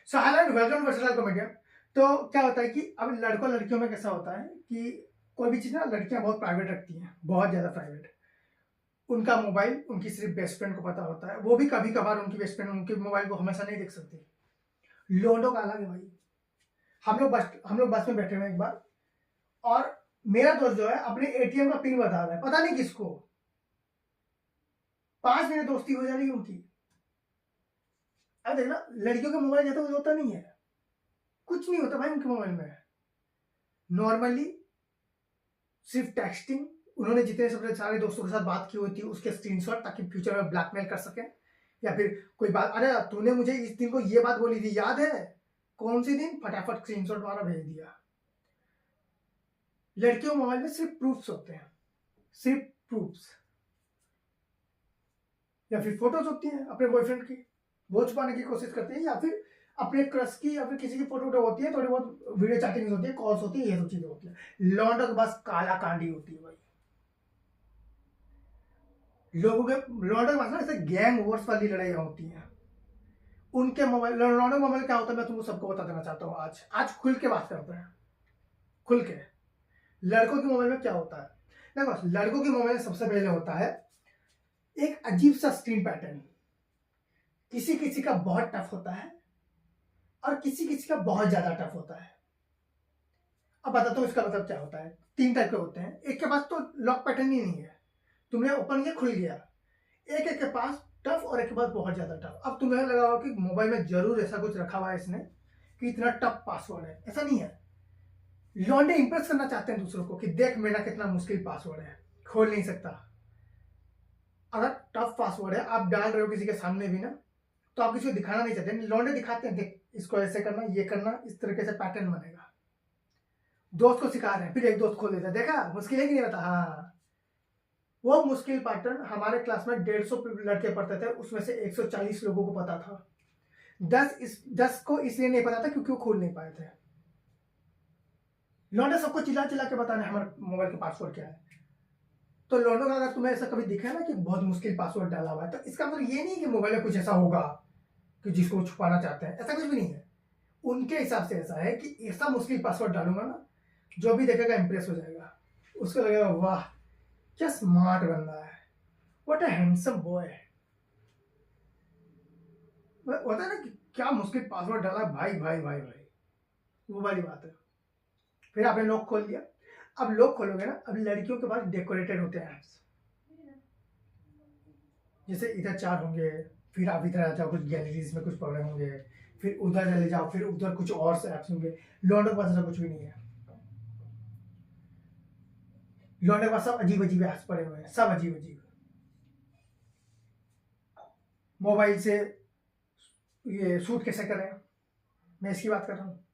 So hello and welcome versatile comedian. तो क्या होता है कि अब लड़कों लड़कियों में कैसा होता है कि कोई भी चीज़ ना लड़कियां बहुत प्राइवेट रखती हैं, बहुत ज़्यादा प्राइवेट। उनका मोबाइल उनकी सिर्फ बेस्ट फ्रेंड को पता होता है, वो भी कभी कभार उनकी बेस्ट फ्रेंड उनके मोबाइल को हमेशा नहीं देख सकती। लोडो का अलग है भाई। हम लोग बस में बैठे हुए हैं एक बार, और मेरा दोस्त जो है अपने एटीएम का पिन बता रहा है, पता नहीं किसको। 5 मिनट दोस्ती हो जा रही है उनकी। अब देखना, लड़कियों के मोबाइल जैसा कुछ होता नहीं है, कुछ नहीं होता भाई उनके मोबाइल में। नॉर्मली सिर्फ टेक्सटिंग, उन्होंने जितने सबसे सारे दोस्तों के साथ बात की हुई थी उसके स्क्रीनशॉट, ताकि फ्यूचर में ब्लैकमेल कर सके। या फिर कोई बात, अरे तूने मुझे इस दिन को ये बात बोली थी, याद है? कौन सी दिन? फटाफट स्क्रीनशॉट मारा, भेज दिया। लड़कियों के मोबाइल में सिर्फ प्रूफ्स होते हैं, सिर्फ प्रूफ्स। या फिर फोटोज होती हैं अपने बॉयफ्रेंड की, वो छुपाने की कोशिश करती है। या फिर अपने क्रश की या फिर किसी की फोटो वोटो होती है, थोड़ी बहुत वीडियो चैटिंग होती है, कॉल्स होती है, ये सब चीजें होती है। लौंडों के पास काला कांडी होती है भाई। लोगों के लौंडों के पास ना ऐसे गैंग वॉर्स वाली लड़ाइयाँ होती हैं। उनके मोबाइल, लौंडों के मोबाइल क्या होता है मैं तुमको सबको बता देना चाहता हूँ। आज खुल के बात करते हैं, खुल के। लड़कों के मोबाइल में क्या होता है? देखो, लड़कों के मोबाइल में सबसे पहले होता है एक अजीब सा स्क्रीन पैटर्न। किसी किसी का बहुत टफ होता है और किसी किसी का बहुत ज्यादा टफ होता है। अब बताता हूँ इसका मतलब क्या होता है। 3 टाइप के होते हैं। एक के पास तो लॉक पैटर्न ही नहीं है, तुमने ओपन किया खुल गया। एक के पास टफ और एक के पास बहुत ज्यादा टफ। अब तुम्हें लगा होगा कि मोबाइल में जरूर ऐसा कुछ रखा हुआ है इसने कि इतना टफ पासवर्ड है। ऐसा नहीं है। लौंडे इंप्रेस करना चाहते हैं दूसरों को कि देख मेरा कितना मुश्किल पासवर्ड है, खोल नहीं सकता। अगर टफ पासवर्ड है, आप डाल रहे हो किसी के सामने भी ना, तो आप किसी को दिखाना नहीं चाहते। लौंडे दिखाते हैं, देख इसको ऐसे करना, ये करना, इस तरीके से पैटर्न बनेगा। दोस्त को सिखा रहे हैं, फिर एक दोस्त खोल देता है, देखा मुश्किल है कि नहीं बता। हाँ, वो मुश्किल पैटर्न हमारे क्लास में 150 लड़के पढ़ते थे, उसमें से 140 लोगों को पता था। 10 को इसलिए नहीं पता था क्योंकि वो खोल नहीं पाए थे। लौंडे सबको चिल्ला चिल्ला के बताने हमारे मोबाइल का पासवर्ड क्या है। तो लौंडों का अगर तुम्हें ऐसा कभी दिखा ना कि बहुत मुश्किल पासवर्ड डाला हुआ है, तो इसका मतलब ये नहीं कि मोबाइल में कुछ ऐसा होगा कि जिसको वो छुपाना चाहते हैं। ऐसा कुछ भी नहीं है। उनके हिसाब से ऐसा है कि ऐसा मुश्किल पासवर्ड डालूंगा ना, जो भी देखेगा इंप्रेस हो जाएगा। उसको लगेगा वाह क्या स्मार्ट बंदा है, व्हाट अ हैंडसम बॉय है। होता है ना कि क्या मुश्किल पासवर्ड डाला भाई भाई भाई भाई, वो वाली बात है। फिर आपने लॉक खोल दिया। अब लॉक खोलोगे ना, अब लड़कियों के पास डेकोरेटेड होते हैं ऐप्स। जैसे इधर 4 होंगे, फिर आप इधर आ जाओ, कुछ गैलरीज में कुछ पड़े होंगे, फिर उधर चले जाओ, फिर उधर कुछ और से ऐप्स होंगे। लौंडों के पास ऐसा कुछ भी नहीं है। लौंडे के पास सब अजीब अजीब ऐप्स पड़े हुए हैं, सब अजीब अजीब। मोबाइल से ये शूट कैसे करें, मैं इसकी बात कर रहा हूँ।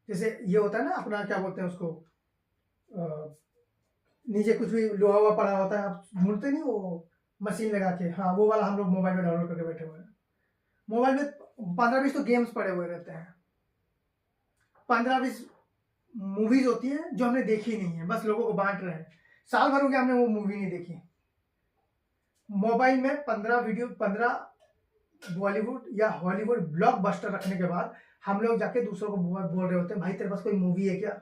जैसे ये होता है ना अपना, क्या बोलते हैं उसको, नीचे कुछ भी लोहा हुआ पड़ा होता है, आप ढूंढते नहीं वो मशीन लगा के, हाँ वो वाला हम लोग मोबाइल में डाउनलोड करके बैठे हुए हैं। मोबाइल में 15-20 तो गेम्स पड़े हुए रहते हैं, 15-20 मूवीज होती है जो हमने देखी नहीं है, बस लोगों को बांट रहे हैं। साल भर हो गया हमने वो मूवी नहीं देखी। मोबाइल में 15 बॉलीवुड या हॉलीवुड ब्लॉकबस्टर रखने के बाद हम लोग जाके दूसरों को बोल रहे होते हैं भाई तेरे पास कोई मूवी है क्या।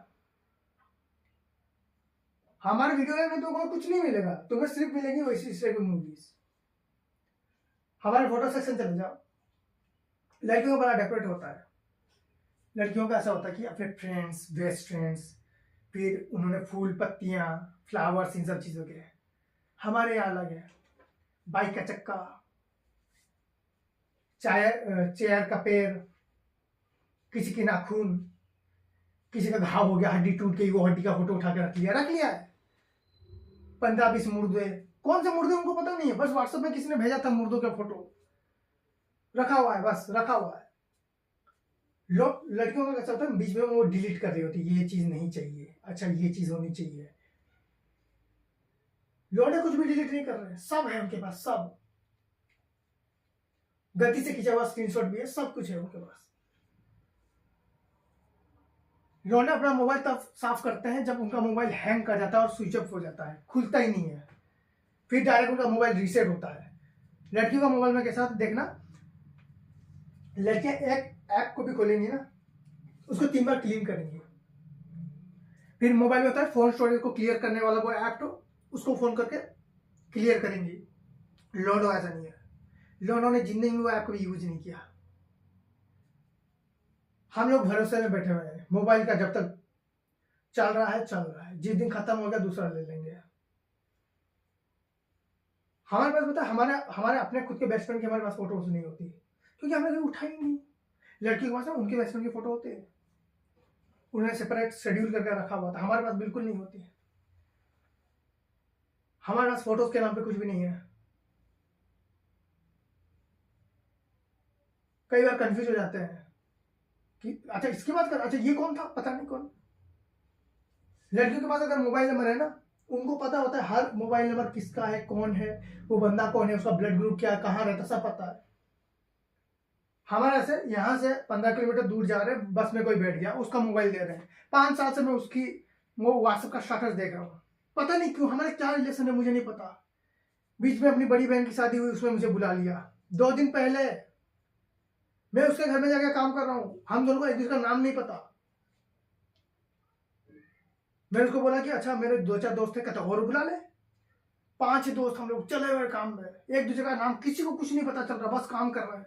हमारे वीडियो में तो कोई कुछ नहीं मिलेगा, तुम्हें सिर्फ मिलेंगी वैसी इस तरह की मूवीज। हमारे फोटो सेक्शन चले जाओ, लड़कियों का बड़ा डेकोरेट होता है। लड़कियों का ऐसा होता है कि अपने फ्रेंड्स, बेस्ट फ्रेंड्स, फिर उन्होंने फूल पत्तियां, फ्लावर्स, इन सब चीजों के। हमारे यहाँ अलग है। बाइक का चक्का, चेयर का पैर, किसी के नाखून, किसी का घाव हो गया, हड्डी टूट गई, वो हड्डी का फोटो उठा के रख लिया है। 15-20 मुर्दे, कौन से मुर्दे उनको पता नहीं है, बस व्हाट्सएप में किसी ने भेजा था मुर्दों का फोटो, रखा हुआ है, बस रखा हुआ है। लोग लड़कियों का कैसा होता है, बीच में वो डिलीट कर रही होती है, ये चीज नहीं चाहिए, अच्छा ये चीज होनी चाहिए। लौंडे कुछ भी डिलीट नहीं कर रहे हैं, सब है उनके पास, सब गलती से खींचा हुआ स्क्रीनशॉट भी है, सब कुछ है उनके पास। लौंडे अपना मोबाइल तब साफ करते हैं जब उनका मोबाइल हैंग कर जाता है और स्विच ऑफ हो जाता है, खुलता ही नहीं है, फिर डायरेक्ट उनका मोबाइल रीसेट होता है। लड़कियों का मोबाइल में कैसा देखना, लड़कियां एक ऐप को भी खोलेंगी ना, उसको 3 बार क्लीन करेंगी। फिर मोबाइल में होता है फोन स्टोरेज को क्लियर करने वाला वो ऐप, तो उसको फोन करके क्लियर करेंगी। लॉन्डो ऐसा नहीं है, लॉन्डो ने जिंदगी में वो ऐप कभी यूज नहीं किया। हम लोग भरोसे में बैठे हुए हैं, मोबाइल का जब तक चल रहा है चल रहा है, जिस दिन खत्म हो गया दूसरा ले लेंगे। हमारे पास पता है, हमारे हमारे अपने खुद के बेस्ट फ्रेंड की हमारे पास फोटोज नहीं होती, क्योंकि हमने कभी उठाई नहीं। लड़की के पास ना उनके बेस्ट फ्रेंड की फोटो होते हैं, उन्हें सेपरेट शेड्यूल करके रखा हुआ था, हमारे पास बिल्कुल नहीं होती। हमारे पास फोटोज के नाम पे कुछ भी नहीं है। कई बार कंफ्यूज हो जाते हैं कि अच्छा इसकी बात कर, अच्छा ये कौन था, पता नहीं कौन। लड़कियों के पास अगर मोबाइल नंबर है ना, उनको पता होता है हर मोबाइल नंबर किसका है, कौन है वो बंदा, कौन है, उसका ब्लड ग्रुप क्या है, कहाँ रहता, सब पता है। हमारे से यहाँ से 15 किलोमीटर दूर जा रहे हैं, बस में कोई बैठ गया, उसका मोबाइल दे रहे हैं। 5 साल से मैं उसकी वो व्हाट्सएप का स्टेटस देख रहा हूँ, पता नहीं क्यों, हमारे क्या रिलेशन है मुझे नहीं पता। बीच में अपनी बड़ी बहन की शादी हुई, उसमें मुझे बुला लिया 2 दिन पहले। मैं उसके घर में जाकर काम कर रहा हूँ, हम दोनों को एक दूसरे का नाम नहीं पता। मैंने उसको बोला कि अच्छा मेरे 2-4 दोस्त थे, कहता और बुला ले। 5 दोस्त हम लोग चले हुए काम में, एक दूसरे का नाम किसी को कुछ नहीं पता चल रहा, बस काम कर रहे हैं।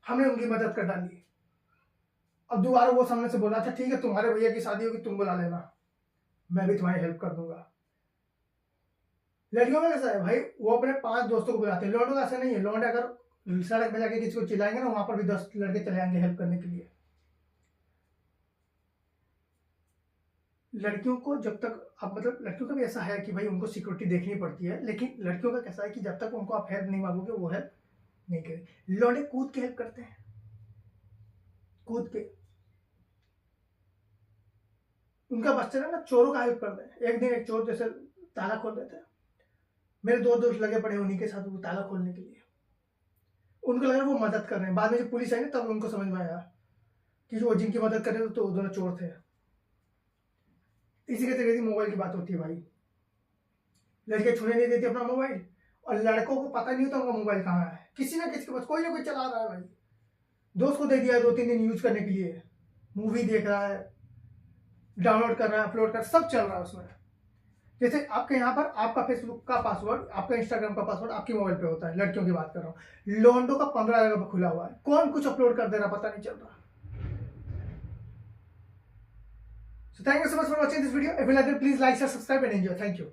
हमने उनकी मदद कर डाली। अब दोबारा वो सामने से बोला, अच्छा ठीक है तुम्हारे भैया की शादी होगी तुम बुला लेना, मैं भी तुम्हारी हेल्प कर दूंगा। लड़कियों में कैसा है भाई, वो अपने 5 दोस्तों को बुलाते हैं। लौंडों का ऐसा नहीं है, लौंडे अगर सड़क पे जाके किसी को चिल्लाएंगे ना, वहां पर भी 10 लड़के चले आएंगे हेल्प करने के लिए। लड़कियों को जब तक आप मतलब, लड़कियों का भी ऐसा है कि भाई उनको सिक्योरिटी देखनी पड़ती है, लेकिन लड़कियों का कैसा है कि जब तक उनको आप हेल्प नहीं मांगोगे वो हेल्प नहीं करेंगे। लौंडे कूद के हेल्प करते हैं, कूद के। उनका बस चला ना, चोरों का हेल्प करते हैं। एक दिन एक चोर जैसे ताला खोल रहे थे, मेरे 2 दोस्त लगे पड़े उन्हीं के साथ वो ताला खोलने के लिए। उनको लगा वो मदद कर रहे हैं, बाद में जब पुलिस आई ना तब उनको समझ में आया कि जो जिनकी मदद कर रहे थे तो वो दोनों चोर थे। इसी के तरीके से मोबाइल की बात होती है भाई, लड़के छूने नहीं देती अपना मोबाइल, और लड़कों को पता नहीं होता उनका मोबाइल कहाँ है, किसी ना किसी के पास कोई ना कोई चला रहा है भाई। दोस्त को दे दिया है 2-3 दिन यूज करने के लिए, मूवी देख रहा है, डाउनलोड कर रहा है, अपलोड कर, सब चल रहा है उसमें। जैसे आपके यहाँ पर आपका फेसबुक का पासवर्ड, आपका इंस्टाग्राम का पासवर्ड आपके मोबाइल पे होता है, लड़कियों की बात कर रहा हूँ। लोंडो का 15 जगह पर खुला हुआ है, कौन कुछ अपलोड कर दे रहा पता नहीं चल रहा। So thank you so much for watching this video. If you like it, please like, share, subscribe and enjoy. Thank you.